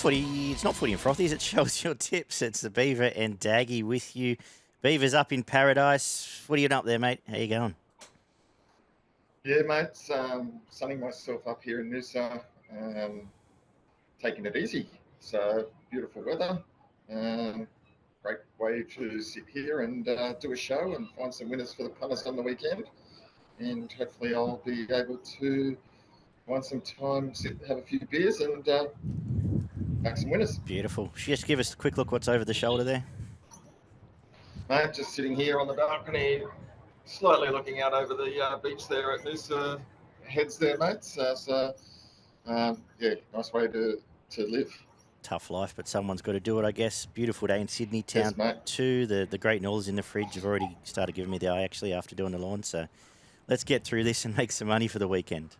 It's not footy and frothies, it shows your tips. It's the Beaver and Daggy with you. Beaver's up in paradise. What are you up there, mate? How you going? Yeah, mate, sunning myself up here in Noosa, taking it easy. So beautiful weather, great way to sit here and do a show and find some winners for the punters on the weekend. And hopefully I'll be able to find some time, sit, have a few beers and back some winners. Beautiful. Just give us a quick look what's over the shoulder there. Mate, just sitting here on the balcony, slightly looking out over the beach there at Noosa Heads there, mate. Yeah, nice way to live. Tough life, but someone's got to do it, I guess. Beautiful day in Sydney town Yes, too. The Great Northers in the fridge have already started giving me the eye, actually, after doing the lawn. So let's get through this and make some money for the weekend.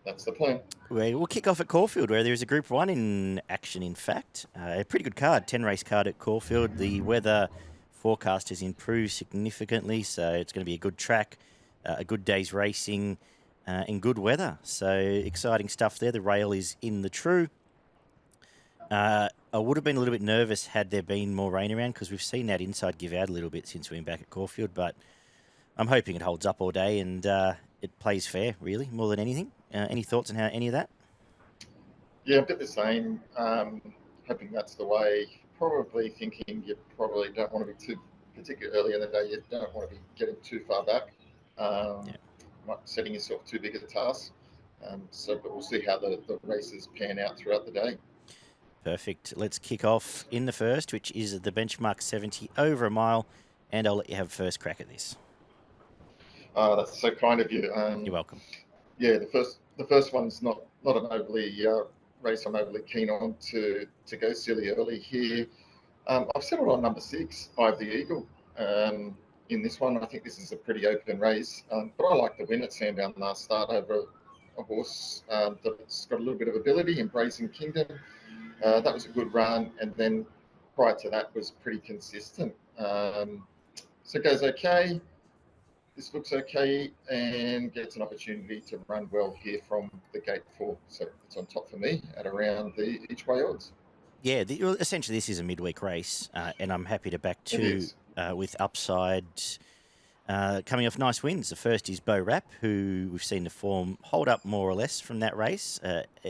That's the plan. We'll kick off at Caulfield, where there is a Group 1 in action, in fact. A pretty good card, 10-race card at Caulfield. The weather forecast has improved significantly, so it's going to be a good track, a good day's racing, and good weather. So exciting stuff there. The rail is in the true. I would have been a little bit nervous had there been more rain around, because we've seen that inside give out a little bit since we've been back at Caulfield, but I'm hoping it holds up all day and it plays fair, really, more than anything. Any thoughts on how any of that? Yeah, a bit the same. Hoping that's the way. Probably thinking you probably don't want to be too, particularly early in the day, you don't want to be getting too far back. Not setting yourself too big a task. But we'll see how the races pan out throughout the day. Perfect. Let's kick off in the first, which is the benchmark 70 over a mile, and I'll let you have first crack at this. That's so kind of you. You're welcome. Yeah, the first one's not an overly race I'm overly keen on to go silly early here. I've settled on number 6, 5 the Eagle. In this one, I think this is a pretty open race, but I like the win at Sandown last start over a horse that's got a little bit of ability in Brazen Kingdom. That was a good run, and then prior to that was pretty consistent. So it goes okay. This looks okay and gets an opportunity to run well here from the gate 4. So it's on top for me at around the each way odds. Yeah, essentially this is a midweek race, and I'm happy to back 2 with upside coming off nice wins. The first is Bo Rap, who we've seen the form hold up more or less from that race.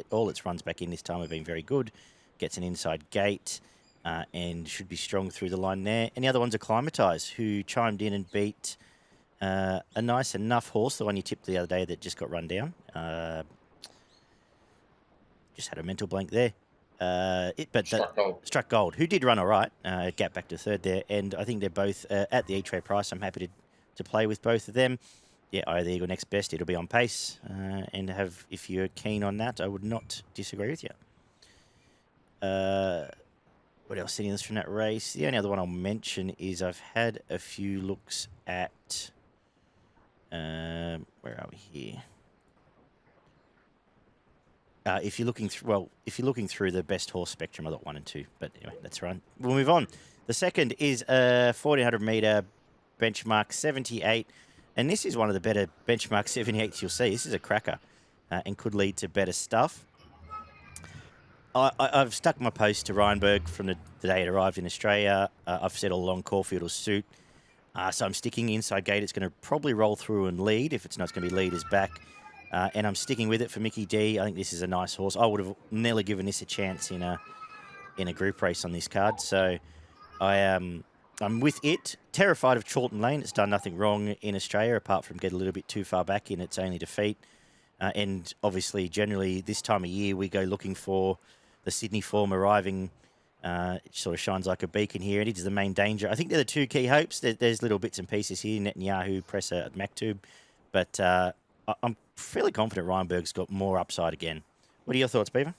All its runs back in this time have been very good. Gets an inside gate and should be strong through the line there. And the other one's Acclimatise, who chimed in and beat a nice enough horse, the one you tipped the other day that just got run down. Just had a mental blank there. Struck Gold, who did run all right, gap back to third there. And I think they're both at the each way price. I'm happy to play with both of them. Yeah, the Eagle next best. It'll be on pace. And if you're keen on that, I would not disagree with you. What else sitting from that race? The only other one I'll mention is I've had a few looks at... where are we here? If you're looking through the best horse spectrum, I got 1 and 2. But anyway, that's right. We'll move on. The second is a 1400 meter benchmark 78, and this is one of the better benchmark 78s you'll see. This is a cracker, and could lead to better stuff. I've stuck my post to Ryanberg from the day it arrived in Australia. I've said all along Caulfield will suit. So I'm sticking inside gate. It's going to probably roll through and lead. If it's not, it's going to be leaders back. And I'm sticking with it for Mickey D. I think this is a nice horse. I would have nearly given this a chance in a group race on this card. So I'm with it. Terrified of Chorlton Lane. It's done nothing wrong in Australia apart from get a little bit too far back in its only defeat. And obviously, generally, this time of year, we go looking for the Sydney form arriving. It sort of shines like a beacon here. It is the main danger. I think they're the 2 key hopes. There's little bits and pieces here. Netanyahu, Presser at Maktub. But I'm fairly confident Ryanberg's got more upside again. What are your thoughts, Beaver?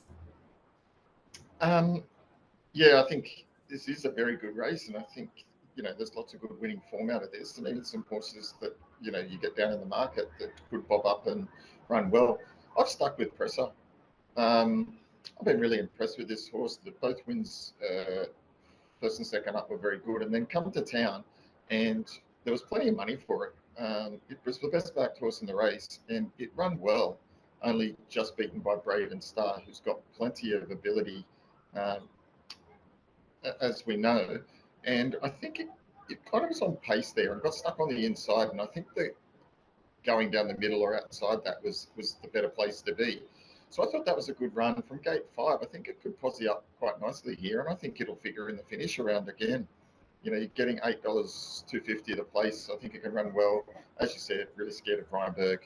Yeah, I think this is a very good race. And I think, there's lots of good winning form out of this. And even some horses that, you get down in the market that could bob up and run well. I've stuck with Presser. I've been really impressed with this horse. Both wins, first and second up, were very good. And then come to town, and there was plenty of money for it. It was the best backed horse in the race, and it ran well. only just beaten by Brave and Star, who's got plenty of ability, as we know. And I think it kind of was on pace there and got stuck on the inside. And I think that going down the middle or outside that was the better place to be. So I thought that was a good run from gate 5. I think it could posse up quite nicely here, and I think it'll figure in the finish around again. You know, you're getting $8.250 the place. I think it can run well. As you said, really scared of Reinberg.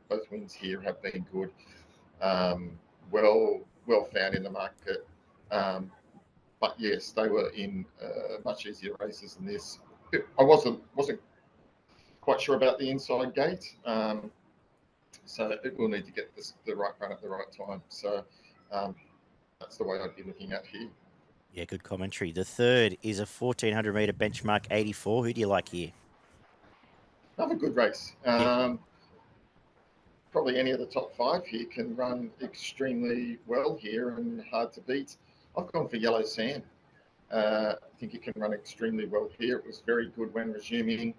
Both wins here have been good. Well found in the market. But yes, they were in much easier races than this. I wasn't quite sure about the inside gate. So it will need to get the right run at the right time. So that's the way I'd be looking at here. Yeah, good commentary. The third is a 1,400 metre benchmark 84. Who do you like here? Another good race. Probably any of the top 5 here can run extremely well here and hard to beat. I've gone for Yellow Sam. I think it can run extremely well here. It was very good when resuming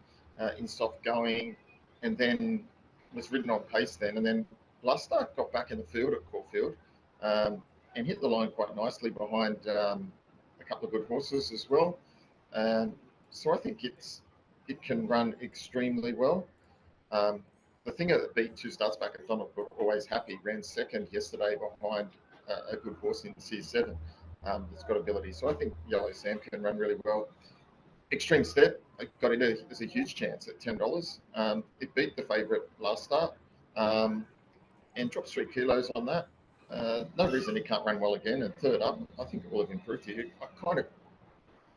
in soft going, and then was ridden on pace then. And then Bluster got back in the field at Caulfield and hit the line quite nicely behind a couple of good horses as well. So I think it can run extremely well. The thing that beat 2 starts back at Donald Always Happy ran second yesterday behind a good horse in C7 that's got ability. So I think Yellow Sam can run really well. Extreme Step, I got it as a huge chance at $10. It beat the favourite last start and dropped 3 kilos on that. No reason it can't run well again. And third up, I think it will have improved here. I kind of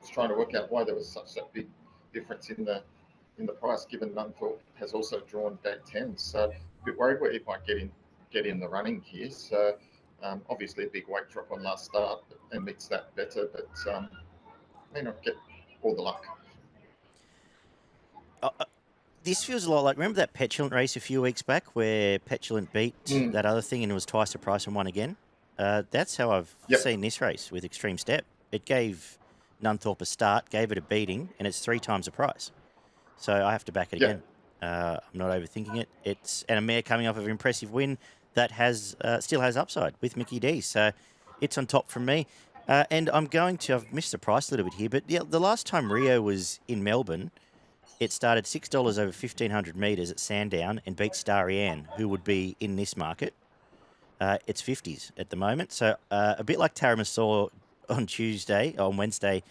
was trying to work out why there was such a big difference in the price, given Nunthorpe has also drawn gate 10. So a bit worried where he might get in the running here. So obviously a big weight drop on last start and makes that better, but may not get all the luck. This feels a lot like, remember that Petulant race a few weeks back where Petulant beat that other thing and it was twice the price and won again? That's how I've seen this race with Extreme Step. It gave Nunthorpe a start, gave it a beating, and it's 3 times the price. So I have to back it again. I'm not overthinking it. It's and a mare coming off of an impressive win that has still has upside with Mickey D. So it's on top from me. And I've missed the price a little bit here, but the last time Rio was in Melbourne, it started $6 over 1,500 metres at Sandown and beat Starianne, who would be in this market. It's 50s at the moment. So a bit like Taramasaw on Wednesday,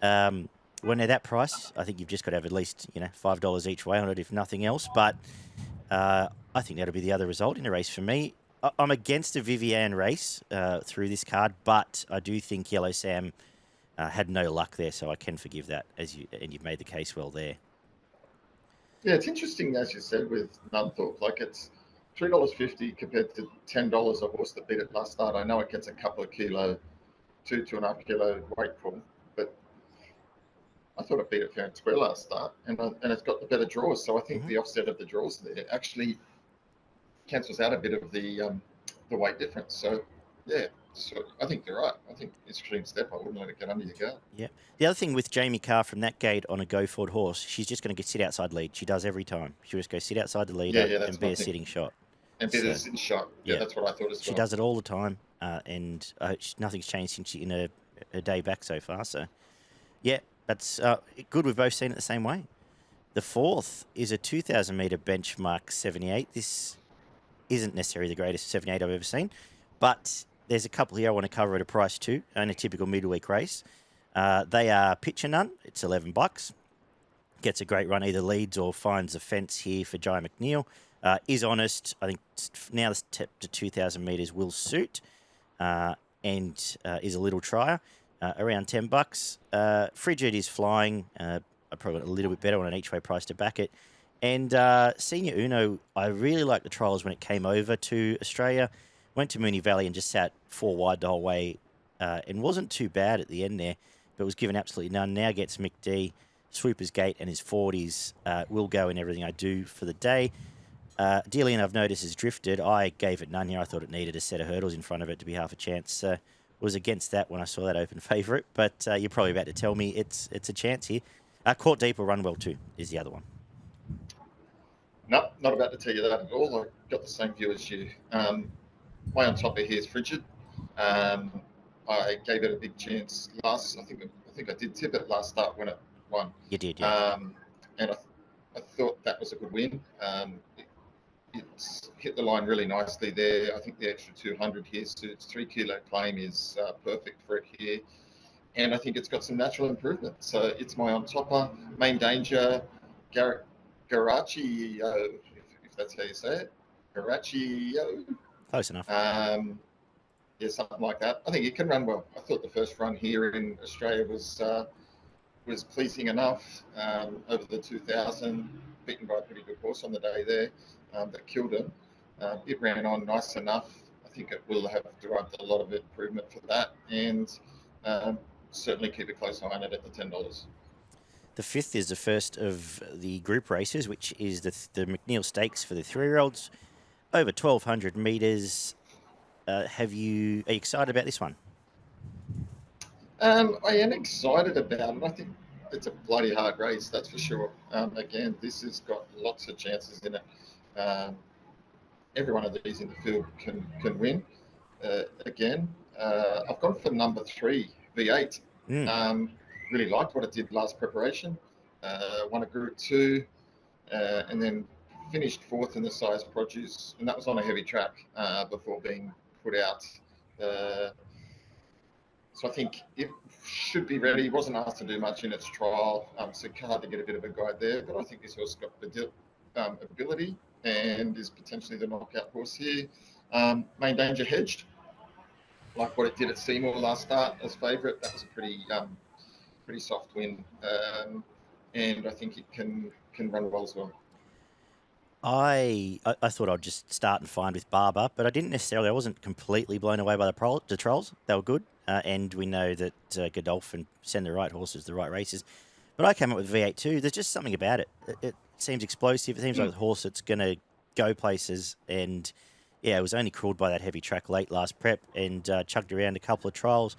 when they're that price, I think you've just got to have at least $5 each way on it, if nothing else. But I think that'll be the other result in the race for me. I'm against a Vivian race through this card, but I do think Yellow Sam had no luck there, so I can forgive that, and you've made the case well there. Yeah, it's interesting, as you said, with Nunthorpe. Like, it's $3.50 compared to $10 a horse that beat it last start. I know it gets a couple of kilo, 2.5 kilo weight pull, but I thought it beat it fair and square last start, and it's got the better draws. So I think the offset of the draws there actually cancels out a bit of the weight difference. So yeah, so I think you're right. I think Extreme Step, I wouldn't let it get under your guard. Yeah. The other thing with Jamie Carr from that gate on a go forward horse, she's just going to sit outside lead. She does every time. She'll just go sit outside the leader and be a sitting shot. And be a sitting shot. Yeah, that's what I thought as well. She does it all the time, and nothing's changed since in her day back so far. So yeah, that's good. We've both seen it the same way. The fourth is a 2,000 metre benchmark 78. This isn't necessarily the greatest 78 I've ever seen, but there's a couple here I want to cover at a price too, in a typical midweek race. They are Pitch and None. It's $11. Gets a great run, either leads or finds a fence here for Jai McNeil. Is honest. I think now the step to 2,000 metres will suit, and is a little trier, around $10. Frigid is flying. I probably got a little bit better on an each way price to back it. And Senor Uno, I really liked the trials when it came over to Australia. Went to Moonee Valley and just sat 4 wide the whole way, and wasn't too bad at the end there, but was given absolutely none. Now gets Mick D, Swooper's Gate, and his 40s will go in everything I do for the day. Dealian, I've noticed, has drifted. I gave it none here. I thought it needed a set of hurdles in front of it to be half a chance. Was against that when I saw that open favourite, but you're probably about to tell me it's a chance here. Court Deep will run well too, is the other one. No, not about to tell you that at all. I got the same view as you. My on topper here is Frigid. I gave it a big chance last. I think I did tip it last start when it won. You did, yeah. And I thought that was a good win. It's hit the line really nicely there. I think the extra 200 here suits. 3 kilo claim is perfect for it here. And I think it's got some natural improvement. So it's my on topper. Main danger, Garachi, if that's how you say it. Garachi. Close enough. Yeah, something like that. I think it can run well. I thought the first run here in Australia was pleasing enough. Over the 2000, beaten by a pretty good horse on the day there that killed him. It ran on nice enough. I think it will have derived a lot of improvement for that, and certainly keep a close eye on it at the $10. The 5th is the first of the group races, which is the McNeil Stakes for the 3-year-olds, over 1,200 metres. Are you excited about this one? I am excited about it. I think it's a bloody hard race, that's for sure. Again, this has got lots of chances in it. Every one of these in the field can win. Again, I've gone for number 3, V8. Really liked what it did last preparation. Won a Group 2, and then finished 4th in the size produce, and that was on a heavy track before being put out. So I think it should be ready. It wasn't asked to do much in its trial, so hard to get a bit of a guide there. But I think this horse got the ability and is potentially the knockout horse here. Main danger hedged, like what it did at Seymour last start as favourite. That was a pretty soft win, and I think it can run well as well. I thought I'd just start and find with Barber, but I wasn't completely blown away by the trolls. They were good, and we know that Godolphin send the right horses, the right races. But I came up with V8 too. There's just something about it. It seems explosive. It seems like a horse that's going to go places. And yeah, it was only crawled by that heavy track late last prep and chugged around a couple of trials.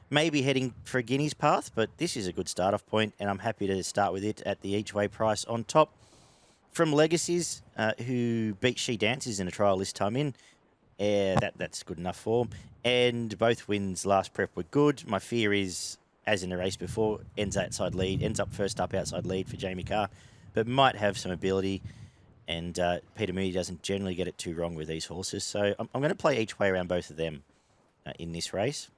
Maybe heading for a Guineas path, but this is a good start-off point, and I'm happy to start with it at the each-way price on top. From Legacies, who beat She Dances in a trial this time in. That's good enough form. And both wins last prep were good. My fear is, as in the race before, ends up first up outside lead for Jamie Carr, but might have some ability. And Peter Mooney doesn't generally get it too wrong with these horses. So I'm going to play each way around both of them in this race.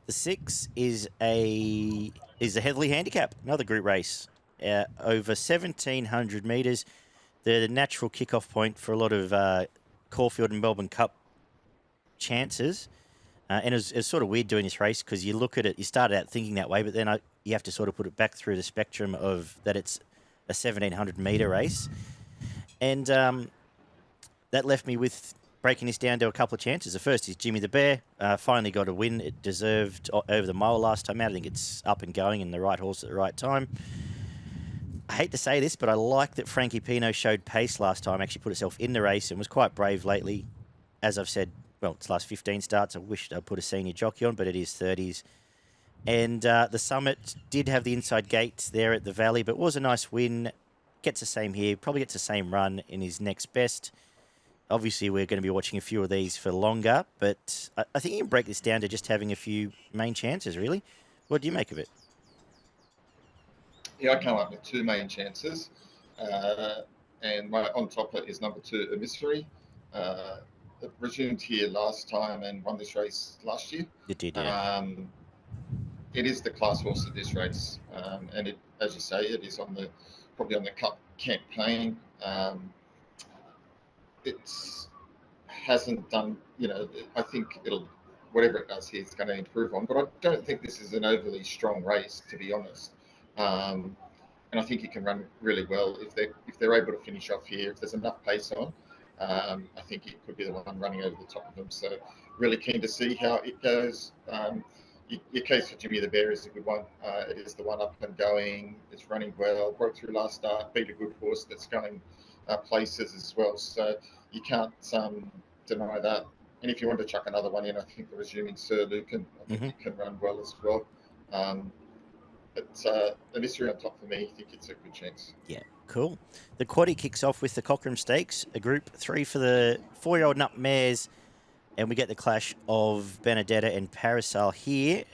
The 6 is a Heatherlie Handicap, another group race. Over 1,700 metres. The natural kickoff point for a lot of Caulfield and Melbourne Cup chances. And it was sort of weird doing this race because you look at it, you started out thinking that way, but then you have to sort of put it back through the spectrum of that it's a 1,700 metre race. And that left me with breaking this down to a couple of chances. The first is Jimmy the Bear. Finally got a win. It deserved over the mile last time out. I think it's up and going and the right horse at the right time. I hate to say this, but I like that Frankie Pino showed pace last time, actually put itself in the race and was quite brave lately. As I've said, well, its last 15 starts, I wished I'd put a senior jockey on, but it is 30s. And the Summit did have the inside gate there at the Valley, but was a nice win. Gets the same here, probably gets the same run in his next best. Obviously, we're going to be watching a few of these for longer, but I think you can break this down to just having a few main chances, really. What do you make of it? Yeah, I come up with 2 main chances, and my on topper is number 2, Emissary. It resumed here last time and won this race last year. It did, yeah. It is the class horse of this race, and it, as you say, it is probably on the Cup campaign. It hasn't done, I think whatever it does here, it's going to improve on. But I don't think this is an overly strong race, to be honest. And I think it can run really well if they're able to finish off here. If there's enough pace on, I think it could be the one running over the top of them. So really keen to see how it goes. Your case for Jimmy the Bear is a good one. It is the one up and going. It's running well. Broke through last start. Beat a good horse that's going places as well. So you can't deny that. And if you want to chuck another one in, I think the resuming Sir Lucan, I think it can run well as well. But the mystery on top for me, I think it's a good chance. Yeah, cool. The quaddie kicks off with the Cockram Stakes, a Group 3 for the 4-year-old and up mares, and we get the clash of Benedetta and Parasol here.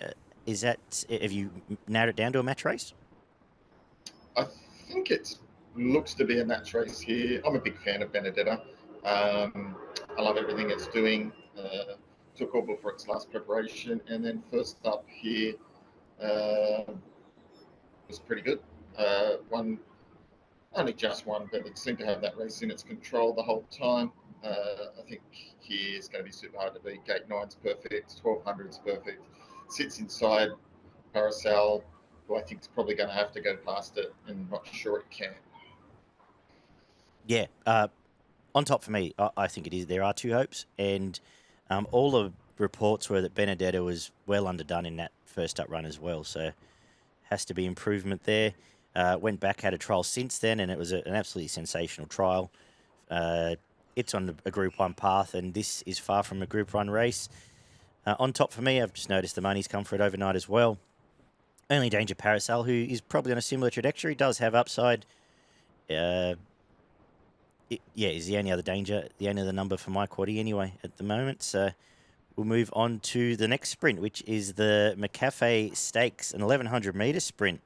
Have you narrowed it down to a match race? I think it looks to be a match race here. I'm a big fan of Benedetta. I love everything it's doing. Took over for its last preparation, and then first up here was pretty good. Won only just one, but it seemed to have that race in its control the whole time. I think here is going to be super hard to beat. Gate 9's perfect, 1200's perfect. Sits inside Parasol, who I think is probably going to have to go past it, and not sure it can. Yeah, on top for me, I think it is. There are two hopes, and all the reports were that Benedetta was well underdone in that first up run as well, so has to be improvement there. Went back, had a trial since then, and it was an absolutely sensational trial. It's on a Group 1 path, and this is far from a Group 1 race. On top for me, I've just noticed the money's come for it overnight as well. Only Danger Parasol, who is probably on a similar trajectory, does have upside. Is the only other danger, the only other number for my quaddie anyway at the moment. So we'll move on to the next sprint, which is the McCafe Stakes, an 1100 metre sprint.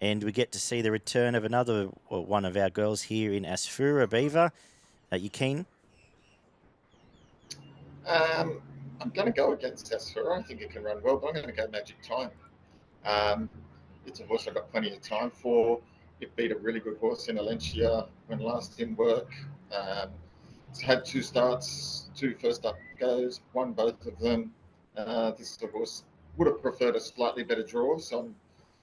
And we get to see the return of another one of our girls here in Asfura Beaver. You keen? I'm going to go against Asfura. I think it can run well, but I'm going to go Magic Time. It's a horse I've got plenty of time for. It beat a really good horse in Alencia when last in work. It's had two starts, two first up goes, won both of them. This is a horse would have preferred a slightly better draw, so I'm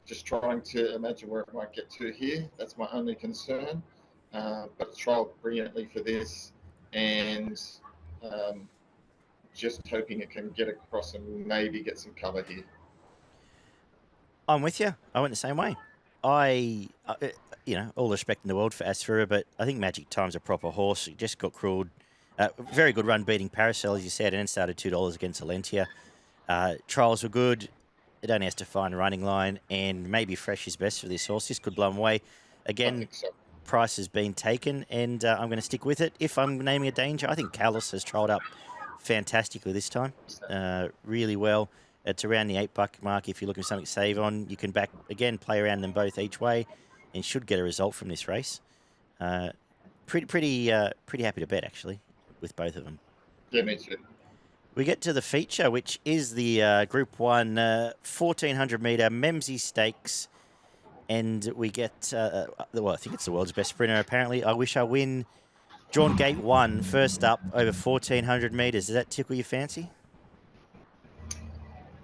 just trying to imagine where it might get to here. That's my only concern. But it's trialled brilliantly for this, and just hoping it can get across and maybe get some cover here. I'm with you. I went the same way. All the respect in the world for Asfura, but I think Magic Time's a proper horse. He just got cruelled. Very good run beating Parasol, as you said, and then started $2 against Alentia. Trials were good. It only has to find a running line, and maybe fresh is best for this horse. This could blow him away. Again, I think so. Price has been taken, and I'm going to stick with it. If I'm naming a danger, I think Callus has trialled up fantastically this time. Really well. It's around the $8 mark. If you're looking for something to save on, you can play around them both each way, and should get a result from this race. Pretty happy to bet actually with both of them. Yeah, me too. We get to the feature, which is the Group 1 1400 metre Memsie Stakes, and we get I think it's the world's best sprinter apparently. I Wish I Win. Drawn gate 1, first up over 1400 metres. Does that tickle your fancy?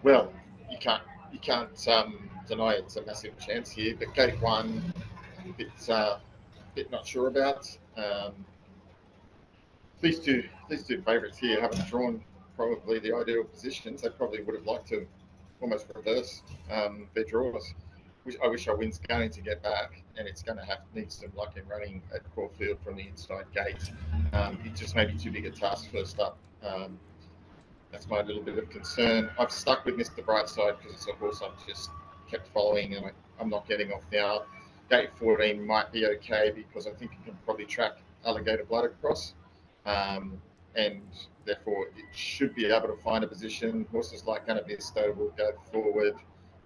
Well, you can't deny it's a massive chance here, but gate 1, bit not sure about. These two favourites here haven't drawn probably the ideal positions. They probably would have liked to almost reverse their draws. I Wish I Win's going to get back, and it's going to need some luck in running at Caulfield from the inside gate. It just may be too big a task first up. That's my little bit of concern. I've stuck with Mr Brightside because it's a horse I've just kept following, and I'm not getting off now. Gate 14 might be okay because I think it can probably track Alligator Blood across, and therefore it should be able to find a position. Horses like Anavisto will go forward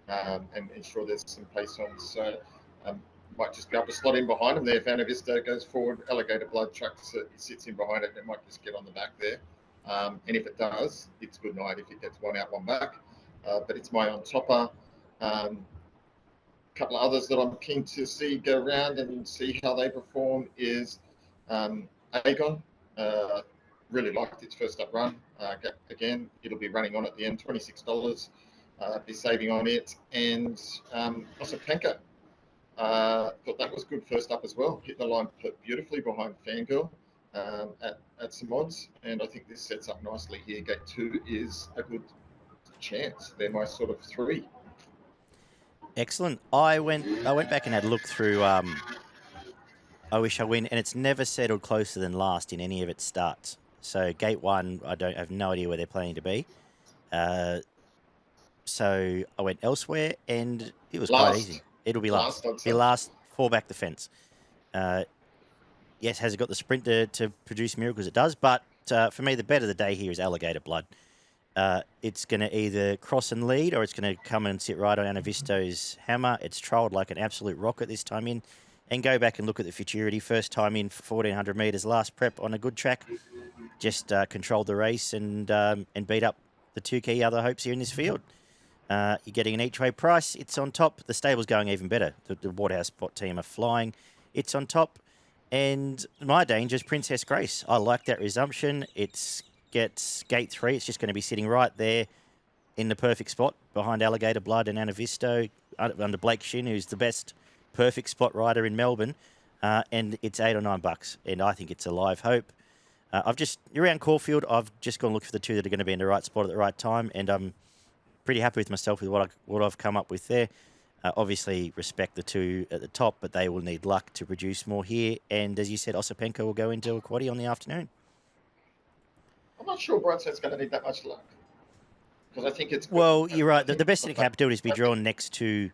and ensure there's some pace on. So might just be able to slot in behind him there. If Anavisto goes forward, Alligator Blood tracks it, sits in behind it, and it might just get on the back there. And if it does, it's good night if it gets one out, one back. But it's my on-topper. Couple of others that I'm keen to see go around and see how they perform is Aegon. Really liked its first up run. Again, it'll be running on at the end, $26. Be saving on it. And also Panko. Thought that was good first up as well. Hit the line beautifully behind Fangirl at some odds. And I think this sets up nicely here. Gate 2 is a good chance. They're my sort of 3. Excellent. I went back and had a look through I Wish I Win, and it's never settled closer than last in any of its starts. So gate 1, I have no idea where they're planning to be. So I went elsewhere, and it was quite easy. Last. It'll be last. I'd Be say. last, fall back the fence. Yes, has it got the sprint to produce miracles? It does. But for me, the bet of the day here is Alligator Blood. It's going to either cross and lead, or it's going to come and sit right on Anavisto's hammer. It's trialled like an absolute rocket this time in. And go back and look at the futurity. First time in for 1,400 metres, last prep on a good track. Just controlled the race and beat up the two key other hopes here in this field. You're getting an each-way price. It's on top. The stable's going even better. The Waterhouse Spot team are flying. It's on top. And my danger is Princess Grace. I like that resumption. It gets gate 3. It's just going to be sitting right there in the perfect spot behind Alligator Blood and Anavisto under Blake Shin, who's the best perfect spot rider in Melbourne. And it's $8 or $9. And I think it's a live hope. Around Caulfield, I've just gone look for the two that are going to be in the right spot at the right time. And I'm pretty happy with myself with what I've come up with there. Obviously, respect the two at the top, but they will need luck to produce more here. And as you said, Osipenko will go into a quaddie on the afternoon. I'm not sure Brightside's going to need that much luck, because I think it's... Well, you're right. The best thing it can do is be drawn next to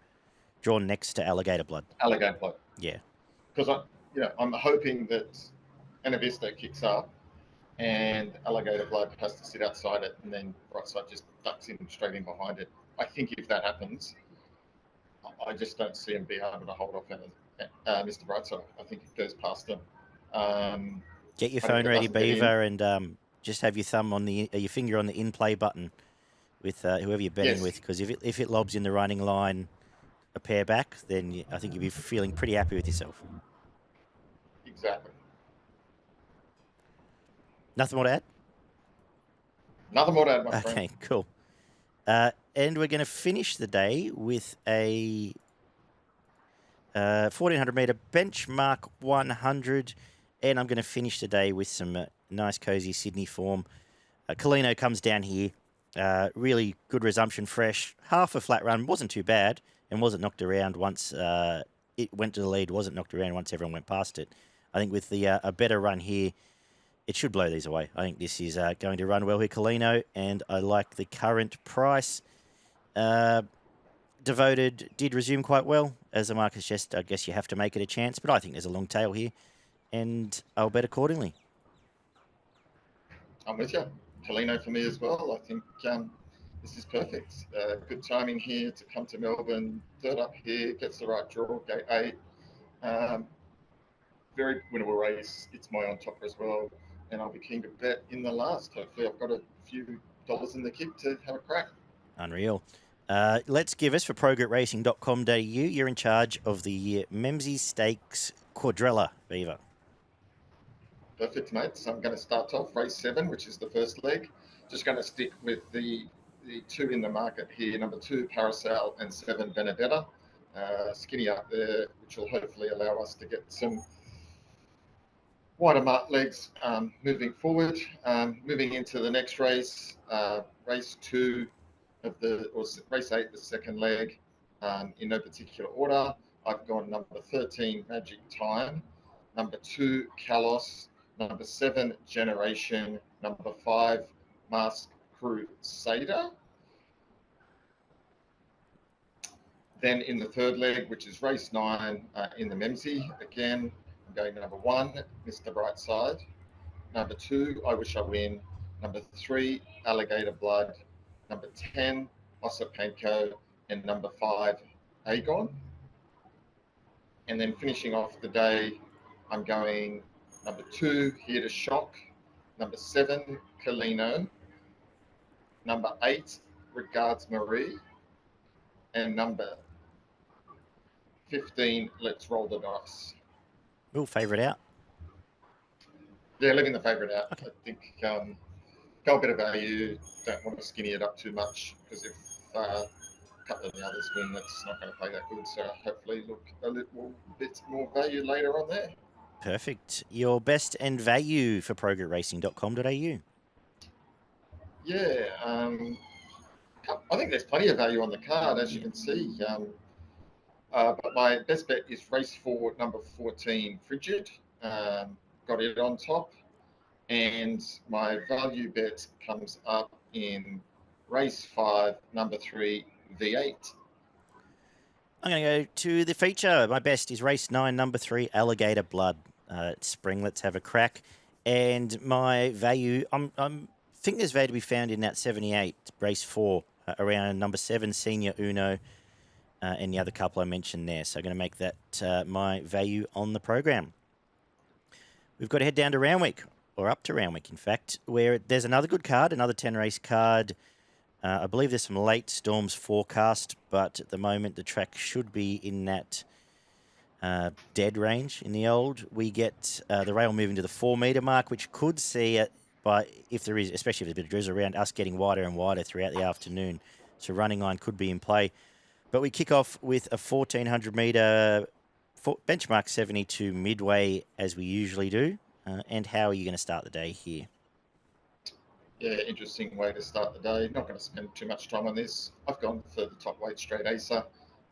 Alligator Blood. Alligator Blood. Yeah. Because I'm hoping that Anavisto kicks up and Alligator Blood has to sit outside it, and then Brightside just ducks in straight in behind it. I think if that happens, I just don't see him be able to hold off Mr. Brightside. I think it goes past him. Get your phone ready, Beaver, and just have your your finger on the in-play button with whoever you're betting with, because if it lobs in the running line a pair back, then I think you'll be feeling pretty happy with yourself. Exactly. Nothing more to add? Nothing more to add, my friend. Okay, cool. And we're going to finish the day with a 1,400 metre benchmark 100. And I'm going to finish the day with some nice, cosy Sydney form. Kalino comes down here. Really good resumption, fresh. Half a flat run. Wasn't too bad. And wasn't knocked around once it went to the lead. Wasn't knocked around once everyone went past it. I think with a better run here, it should blow these away. I think this is going to run well here, Kalino. And I like the current price. Devoted did resume quite well. As the market's just, I guess you have to make it a chance. But I think there's a long tail here. And I'll bet accordingly. I'm with you. Kalino for me as well. I think this is perfect. Good timing here to come to Melbourne. Third up here, gets the right draw, gate 8. Very winnable race. It's my on topper as well. And I'll be keen to bet in the last. Hopefully I've got a few dollars in the kit to have a crack. Unreal. Let's give us for progretracing.com.au. You're in charge of the Memsie Stakes Quadrella, Beaver. Perfect, mate. So I'm going to start off race 7, which is the first leg. Just going to stick with the two in the market here. Number 2, Parasol, and 7, Benedetta. Skinny up there, which will hopefully allow us to get some wider mark legs moving forward. Moving into the next race, race 2 race 8, the second leg, in no particular order. I've got number 13, Magic Time, number 2, Kalos, number 7, Generation, number 5, Mask Crusader. Then in the third leg, which is race 9, in the Memsie, again, I'm going number 1, Mr. Brightside. Number 2, I Wish I Win. Number 3, Alligator Blood. Number 10, Osipenko. And number 5, Agon. And then finishing off the day, I'm going number 2, Here to Shock. Number 7, Kalino. Number 8, Regards Marie. And number 15, Let's Roll the Dice. We'll favourite out. Yeah, leaving the favourite out. Okay. I think go a bit of value. Don't want to skinny it up too much, because if a couple of the others win, that's not going to play that good. So hopefully look a little bit more value later on there. Perfect. Your best and value for progretracing.com.au. Yeah, I think there's plenty of value on the card, as you can see. But my best bet is race 4, number 14, Frigid. Got it on top. And my value bet comes up in race 5, number 3, V8. I'm going to go to the feature. My best is race 9, number 3, Alligator Blood. Spring, let's have a crack. And my value, I'm think there's value to be found in that 78, race 4, around number 7, Senor Uno, and the other couple I mentioned there. So I'm going to make that my value on the program. We've got to head down to Randwick, or up to Randwick, in fact, where there's another good card, another 10-race card. I believe there's some late storms forecast, but at the moment the track should be in that dead range in the old. We get the rail moving to the 4-metre mark, which could see it, but if there is, especially if there's a bit of drizzle around, us getting wider and wider throughout the afternoon. So running line could be in play. But we kick off with a 1,400-metre benchmark 72 midway, as we usually do. And how are you going to start the day here? Yeah, interesting way to start the day. Not going to spend too much time on this. I've gone for the top weight straight acer.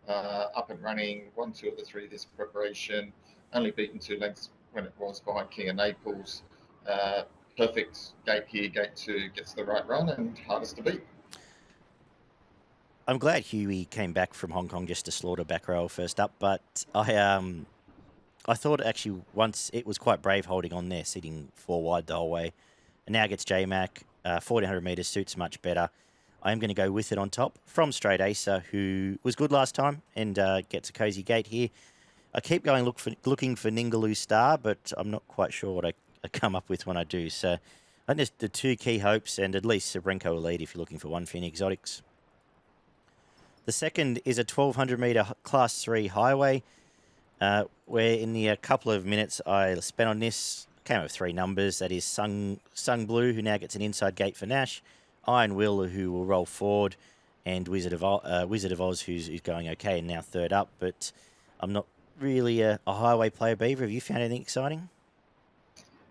Up and running, 1, 2 of the 3 this preparation. Only beaten 2 lengths when it was behind King of Naples. Perfect gate here. Gate 2 gets the right run and hardest to beat. I'm glad Huey came back from Hong Kong just to slaughter back row first up, but I thought actually once it was quite brave holding on there, sitting 4 wide the whole way. And now gets J-Mac. 1,400 metres suits much better. I am going to go with it on top from Straight Acer, who was good last time and gets a cosy gate here. I keep going looking for Ningaloo Star, but I'm not quite sure what I come up with when I do. So I think there's the 2 key hopes, and at least Sabrenko will lead if you're looking for one Finn Exotics. The second is a 1,200 metre Class 3 highway, where in the couple of minutes I spent on this, came up with 3 numbers. That is Sung Blue, who now gets an inside gate for Nash, Iron Will, who will roll forward, and Wizard of Oz, who's going okay and now third up. But I'm not really a highway player, Beaver. Have you found anything exciting?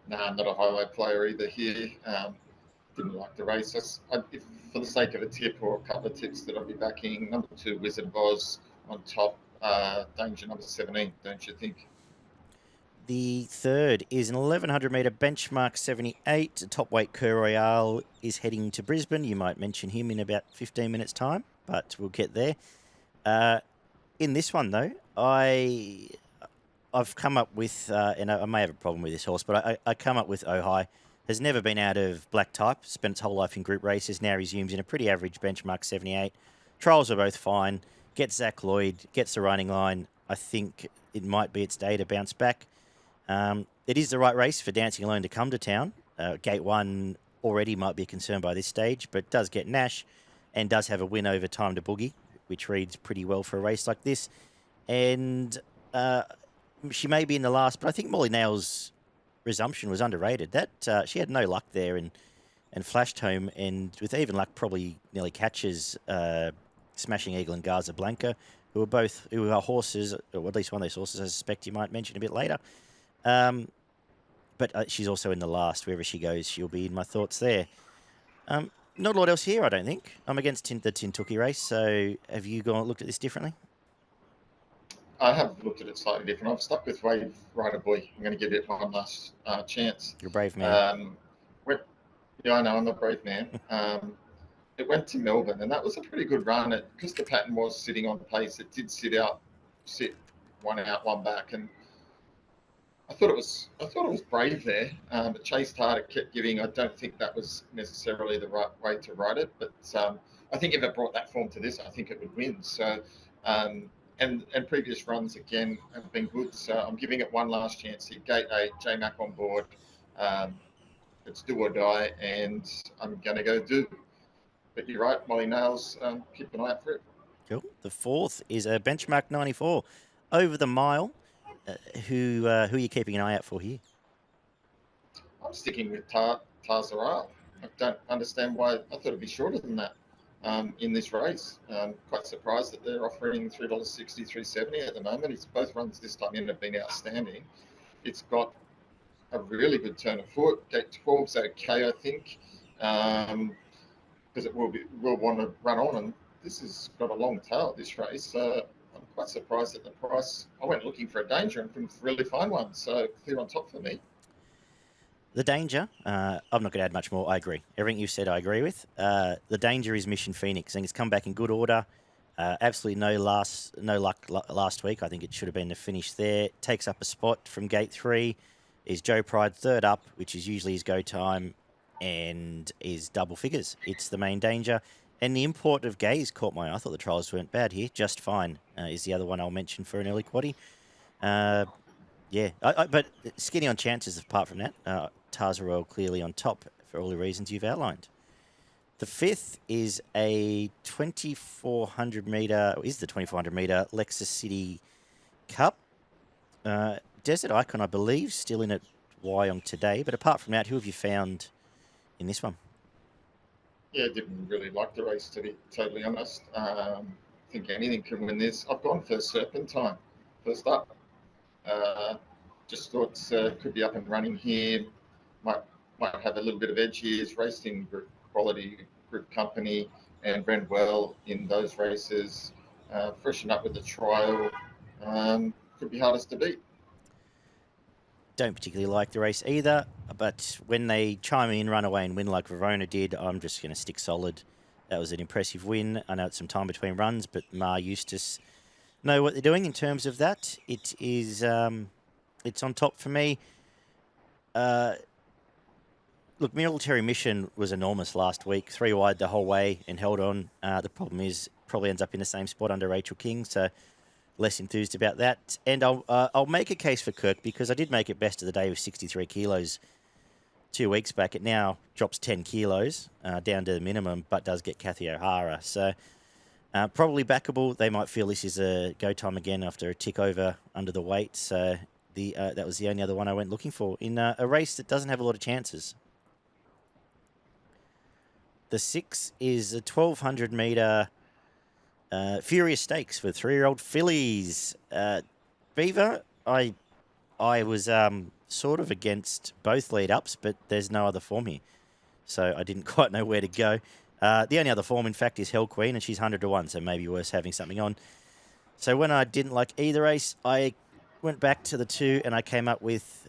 Nah, I'm not a highway player either here. Didn't like the race. If, for the sake of a tip or a couple of tips that I'll be backing, number 2, Wizard of Oz on top, danger number 17, don't you think? The third is an 1,100 metre benchmark 78. Top weight Cur Royale is heading to Brisbane. You might mention him in about 15 minutes' time, but we'll get there. In this one, though, I've come up with, and I may have a problem with this horse, but I come up with Ohio. Has never been out of black type, spent its whole life in group races, now resumes in a pretty average benchmark 78. Trials are both fine. Gets Zach Lloyd, gets the running line. I think it might be its day to bounce back. It is the right race for Dancing Alone to come to town. Gate 1 already might be a concern by this stage, but does get Nash and does have a win over Time to Boogie, which reads pretty well for a race like this. And she may be in the last, but I think Molly Nail's resumption was underrated. That she had no luck there and flashed home, and with even luck probably nearly catches Smashing Eagle and Garza Blanca, who are horses, or at least one of those horses I suspect you might mention a bit later. But she's also in the last. Wherever she goes, she'll be in my thoughts there. Not a lot else here, I don't think. I'm against the Tintuki race, so have you looked at this differently? I have looked at it slightly different. I've stuck with Wave Rider Boy. I'm going to give it one last chance. You're a brave man. Yeah, I know, I'm a brave man. It went to Melbourne, and that was a pretty good run. Because the pattern was sitting on pace, it did sit one out, one back, and I thought it was brave there. It chased hard, it kept giving. I don't think that was necessarily the right way to ride it, but I think if it brought that form to this, I think it would win. So, and previous runs again have been good. So I'm giving it one last chance here. Gate 8, J-Mac on board. It's do or die, and I'm going to go do. But you're right, Molly Nails, keep an eye out for it. Cool. The fourth is a benchmark 94 over the mile. Who are you keeping an eye out for here? I'm sticking with Tarzaral. I don't understand why. I thought it'd be shorter than that in this race. Quite surprised that they're offering $3.60, $3.70 at the moment. It's both runs this time in have been outstanding. It's got a really good turn of foot. Gate 12's okay, I think, because it will want to run on, and this has got a long tail, this race. I'm quite surprised at the price. I went looking for a danger and couldn't really find one, so clear on top for me. The danger, I'm not going to add much more. I agree. Everything you've said, I agree with. The danger is Mission Phoenix. I think it's come back in good order. Absolutely no luck last week. I think it should have been the finish there. Takes up a spot from gate 3. Is Joe Pride third up, which is usually his go time, and is double figures. It's the main danger. And the import of Gaze caught my eye. I thought the trials weren't bad here. Just Fine is the other one I'll mention for an early quaddie. Yeah, but skinny on chances apart from that. Tarza Royal clearly on top for all the reasons you've outlined. The 5th is a 2,400 metre, is the 2,400 metre Lexus City Cup. Desert Icon, I believe, still in at Wyong today. But apart from that, who have you found in this one? Yeah, didn't really like the race, to be totally honest. I think anything can win this. I've gone for Serpentine first up. Just thought could be up and running here. Might have a little bit of edge here. It's raced in quality group company and ran well in those races. Freshen up with the trial. Could be hardest to beat. Don't particularly like the race either, but when they chime in, run away and win like Verona did, I'm just going to stick solid. That was an impressive win. I know it's some time between runs, but Ma Eustace know what they're doing in terms of that. It is, it's on top for me. Look, Military Mission was enormous last week, 3 wide the whole way and held on. The problem is probably ends up in the same spot under Rachel King, so less enthused about that. And I'll make a case for Kirk because I did make it best of the day with 63 kilos 2 weeks back. It now drops 10 kilos down to the minimum, but does get Kathy O'Hara. So probably backable. They might feel this is a go time again after a tick over under the weight. So that was the only other one I went looking for in a race that doesn't have a lot of chances. The 6 is a 1,200 metre Furious Stakes for 3-year-old fillies. Beaver, I was sort of against both lead-ups, but there's no other form here. So I didn't quite know where to go. The only other form, in fact, is Hell Queen, and she's 100 to 1, so maybe worth having something on. So when I didn't like either race, I went back to the 2, and I came up with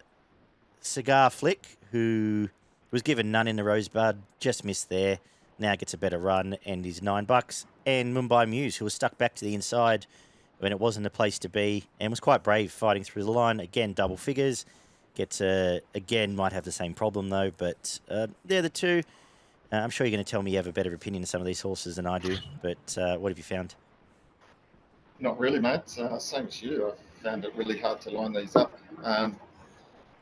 Cigar Flick, who was given none in the Rosebud, just missed there. Now gets a better run and is $9. And Mumbai Muse, who was stuck back to the inside when it wasn't a place to be and was quite brave fighting through the line. Again, double figures. Gets again, might have the same problem though, but they're the 2. I'm sure you're going to tell me you have a better opinion of some of these horses than I do, but what have you found? Not really, mate. Same as you. I found it really hard to line these up.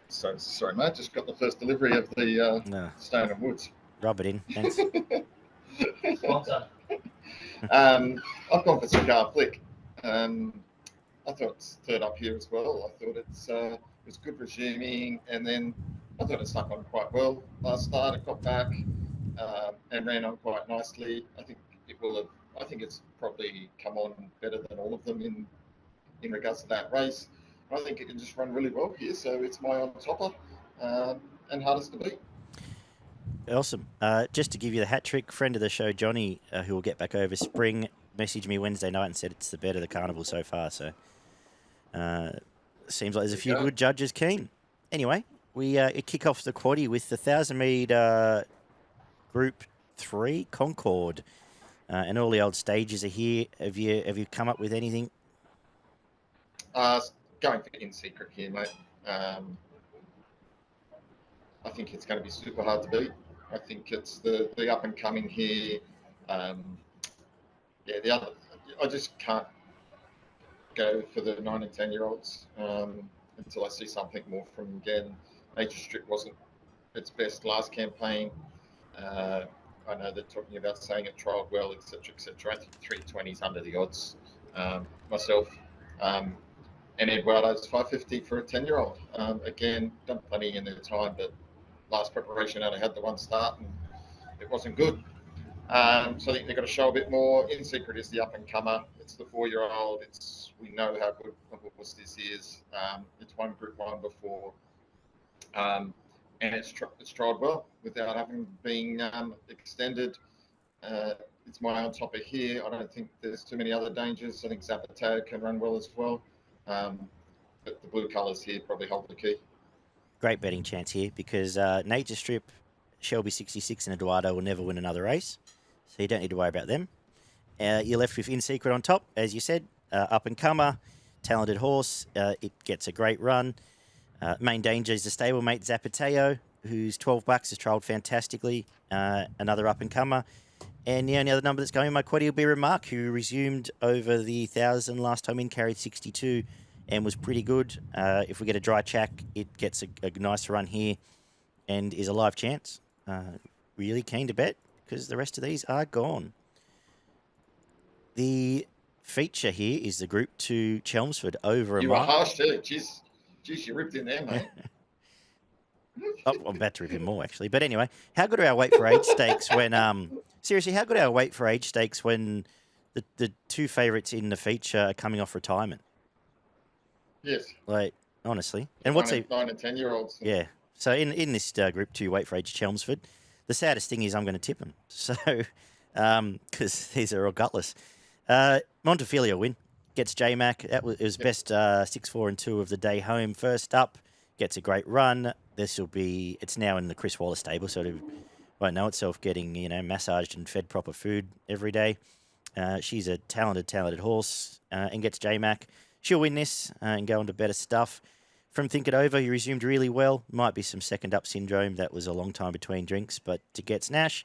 So sorry, mate. Just got the first delivery of the Stone and Woods. Rub it in, thanks. I've gone for Cigar Flick. I thought it's third up here as well. I thought it was good resuming, and then I thought it stuck on quite well last start. It got back and ran on quite nicely. I think it will have. I think it's probably come on better than all of them in regards to that race. I think it can just run really well here, so it's my on topper and hardest to beat. Awesome. Just to give you the hat trick, friend of the show, Johnny, who will get back over spring, messaged me Wednesday night and said it's the bet of the carnival so far. So seems like there's a few good judges keen. Anyway, we kick off the quaddie with the 1,000 metre Group 3 Concorde. And all the old stages are here. Have you come up with anything? Going for In Secret here, mate. I think it's going to be super hard to beat. I think it's the up and coming here. The other, I just can't go for the 9 and 10-year-olds until I see something more from them again. Nature Strip wasn't its best last campaign. I know they're talking about saying it trialled well, etc., etc. I think 320's under the odds myself. And Eduardo's 550 for a 10-year-old. Again, done plenty in their time, but last preparation only had the one start and it wasn't good. So I think they've got to show a bit more. In Secret is the up-and-comer. It's the 4-year-old. We know how good a horse this is. It's won Group 1 before. And it's trialled well without having been extended. It's my on topper here. I don't think there's too many other dangers. I think Zapateo can run well as well. But the blue colours here probably hold the key. great betting chance here because Nature Strip, Shelby 66 and Eduardo will never win another race. So you don't need to worry about them. You're left with In Secret on top, as you said. Up and comer, talented horse. It gets a great run. Main danger is the stablemate Zapateo, who's $12, has trialled fantastically. Another up and comer. And the only other number that's going in my quaddy will be Remark, who resumed over the 1,000 last time in, carried 62 and was pretty good. If we get a dry chack, it gets a nice run here and is a live chance. Really keen to bet because the rest of these are gone. The feature here is the Group 2 Chelmsford over a You were mile. harsh too. Jeez, you ripped in there, mate. Oh, I'm about to rip him more, actually. But anyway, how good are our Wait for Age stakes when... seriously, how good are our Wait for Age stakes when the two favourites in the feature are coming off retirement? Yes. Like, honestly. And what's 9 and 10-year-olds. Yeah. So in this Group 2 Wait for Age Chelmsford, the saddest thing is I'm going to tip them. So, because these are all gutless. Montefilia win. Gets J-Mac. It was best 6, 4 and 2 of the day home. First up, gets a great run. It's now in the Chris Waller stable, so it won't know itself getting, massaged and fed proper food every day. She's a talented horse and gets J-Mac. She'll win this and go on to better stuff. From Think It Over, he resumed really well. Might be some second up syndrome. That was a long time between drinks, but to get Nash.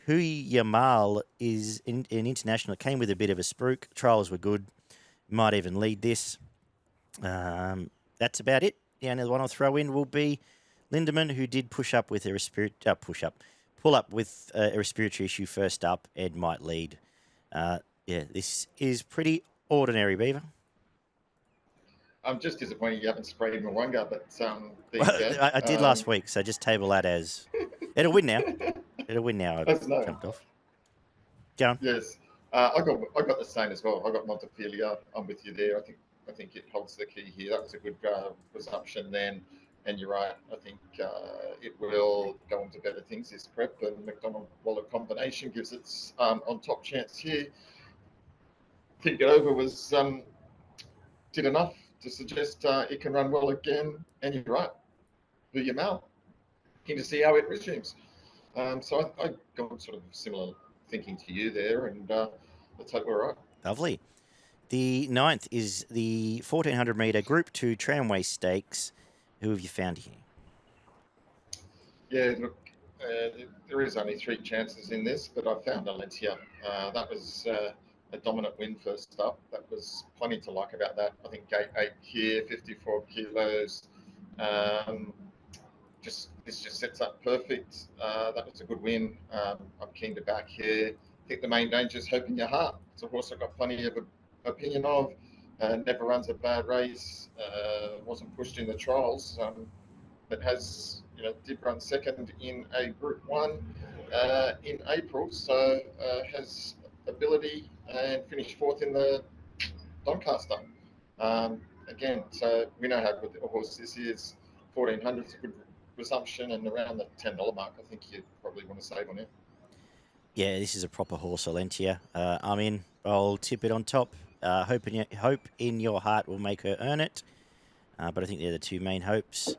Hui Yamal is an international. It came with a bit of a spruik. Trials were good. Might even lead this. That's about it. The only one I'll throw in will be Lindemann, who did pull up with a respiratory issue first up and might lead. This is pretty ordinary, Beaver. I'm just disappointed you haven't sprayed Mwanga, but there you go. I did last week, so just table that as... It'll win now. That's no. Jumped off. Go on. Yes. I got the same as well. I got Montefilia. I'm with you there. I think it holds the key here. That was a good resumption then. And you're right. I think it will go on to better things this prep. And McDonald Waller combination gives its on top chance here. Think It Over was did enough to suggest it can run well again. And you're right. Who you mouth. Keen to see how it resumes. So I got sort of similar thinking to you there, and let's hope we're right. Lovely. The 9th is the 1,400 metre Group 2 Tramway Stakes. Who have you found here? Yeah, look, there is only 3 chances in this, but I found Valencia. That was a dominant win first up. That was plenty to like about that. I think gate 8 here, 54 kilos. This just sets up perfect. That was a good win. I'm keen to back here. I think the main danger is Hope in Your Heart. It's a horse I've got plenty of opinion of. Never runs a bad race. Wasn't pushed in the trials, but did run second in a Group 1 in April. So has ability and finished 4th in the Doncaster. Again, so we know how good a horse this is. 1,400 is a good resumption, and around the $10 mark, I think you probably want to save on it. Yeah, this is a proper horse, Valencia. I'm in. I'll tip it on top. Hope in Your Heart will make her earn it. But I think they're the two main hopes.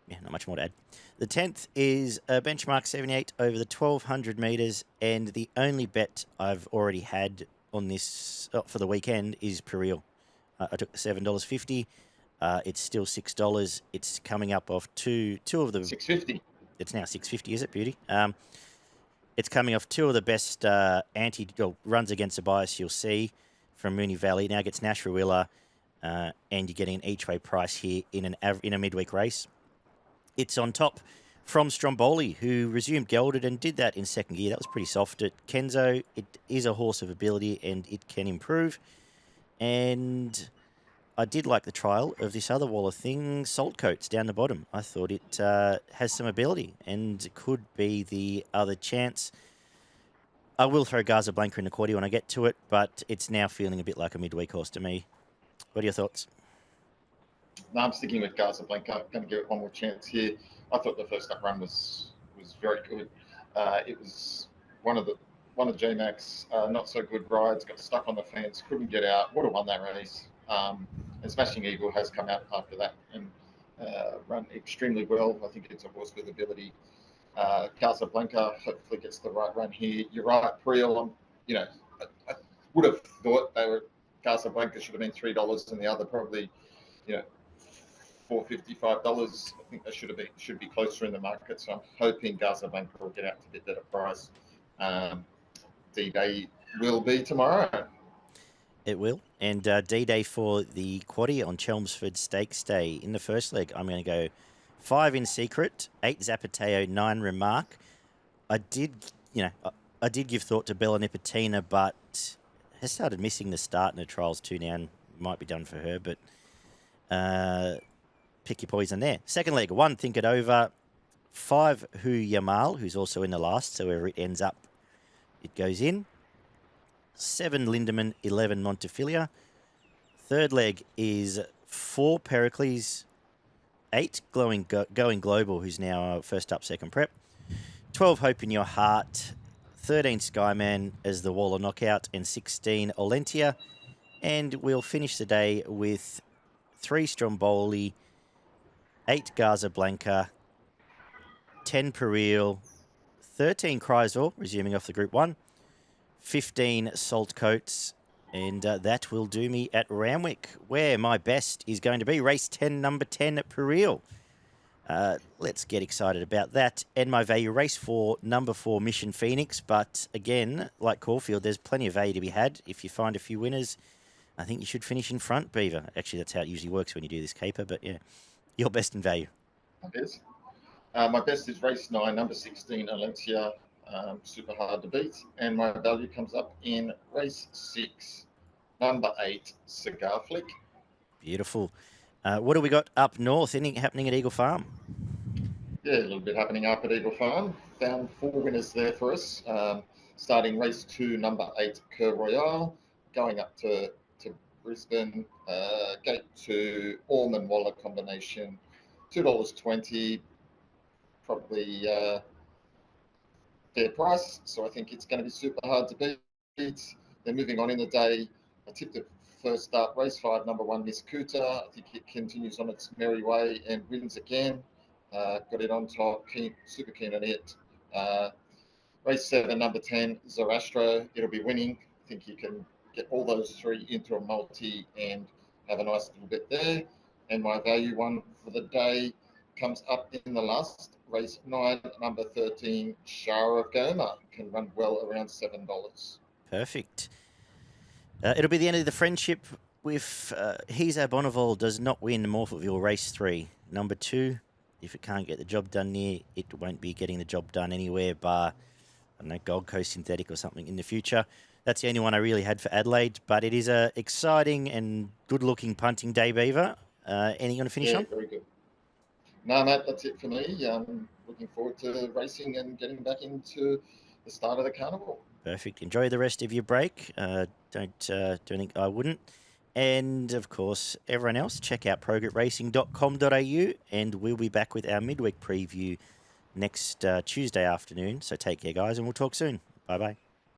Yeah, not much more to add. The 10th is a benchmark 78 over the 1,200 metres, and the only bet I've already had on this for the weekend is Peril. I took the $7.50. It's still $6. It's coming up off two of the... $6.50. It's now $6.50, is it, Beauty? It's coming off 2 of the best runs against the bias you'll see from Moonee Valley. Now gets Nash Ruilla, and you're getting an each-way price here in a midweek race. It's on top from Stromboli, who resumed gelded and did that in second gear. That was pretty soft at Kenzo. It is a horse of ability, and it can improve. And I did like the trial of this other Waller thing, Saltcoats, down the bottom. I thought it has some ability and could be the other chance. I will throw Gaza Blanca in the quaddy when I get to it, but it's now feeling a bit like a midweek horse to me. What are your thoughts? No, I'm sticking with Gaza Blanca. I'm going to give it one more chance here. I thought the first up run was very good. It was one of J-Mac's not so good rides. Got stuck on the fence, couldn't get out. Would have won that race. And Smashing Eagle has come out after that and run extremely well. I think it's a horse with ability. Casablanca hopefully gets the right run here. You're right, Priel. I would have thought Casablanca should have been $3, and the other probably, $4.55. I think they should be closer in the market. So I'm hoping Casablanca will get out to a bit better price. D-Day will be tomorrow. It will. And D-Day for the quaddie on Chelmsford Stakes Day. In the first leg, I'm going to go 5 In Secret, 8 Zapateo, 9 Remark. I did give thought to Bella Nipotina, but has started missing the start in the trials too now, and might be done for her. But pick your poison there. Second leg, 1 Think It Over, 5 Hu Yamal, who's also in the last, so wherever it ends up, it goes in. 7 Lindemann, 11 Montefilia. Third leg is 4 Pericles, 8 Going Global, who's now first up, second prep. 12 Hope in Your Heart, 13 Skyman as the Waller knockout, and 16 Olentia. And we'll finish the day with 3 Stromboli, 8 Gaza Blanca, 10 Peril, 13 Chrysor, resuming off the Group 1, 15 Saltcoats, and that will do me at Randwick, where my best is going to be race 10, number 10 at Peril. Let's get excited about that. And my value, race 4, number 4 Mission Phoenix. But again, like Caulfield, there's plenty of value to be had. If you find a few winners, I think you should finish in front, Beaver. Actually, that's how it usually works when you do this caper. But yeah, your best in value. It is. My best is race 9, number 16 Alencia. Super hard to beat. And my value comes up in race 6, number 8 Cigar Flick. Beautiful. What do we got up north? Anything happening at Eagle Farm? Yeah, a little bit happening up at Eagle Farm. Found 4 winners there for us. Starting race 2, number 8 Curve Royale. Going up to Brisbane. Gate 2, Ormond Waller combination. $2.20. Probably fair price. So I think it's going to be super hard to beat. Then moving on in the day, I tipped the first start, race 5, number 1 Miss Kuta. I think it continues on its merry way and wins again. Got it on top, super keen on it. Race 7, number 10 Zoroastro. It'll be winning. I think you can get all those 3 into a multi and have a nice little bit there. And my value one for the day comes up in the last race 9, number 13 Shah of Goma. Can run well around $7. Perfect. It'll be the end of the friendship with Heza Bonneville does not win Morphettville race 3. Number 2, if it can't get the job done near, it won't be getting the job done anywhere bar, I don't know, Gold Coast Synthetic or something in the future. That's the only one I really had for Adelaide, but it is a exciting and good-looking punting day, Beaver. Anything you want to finish on? Very good. No, mate, that's it for me. Looking forward to racing and getting back into the start of the carnival. Perfect. Enjoy the rest of your break. Don't do anything I wouldn't. And, of course, everyone else, check out progretracing.com.au, and we'll be back with our midweek preview next Tuesday afternoon. So take care, guys, and we'll talk soon. Bye-bye.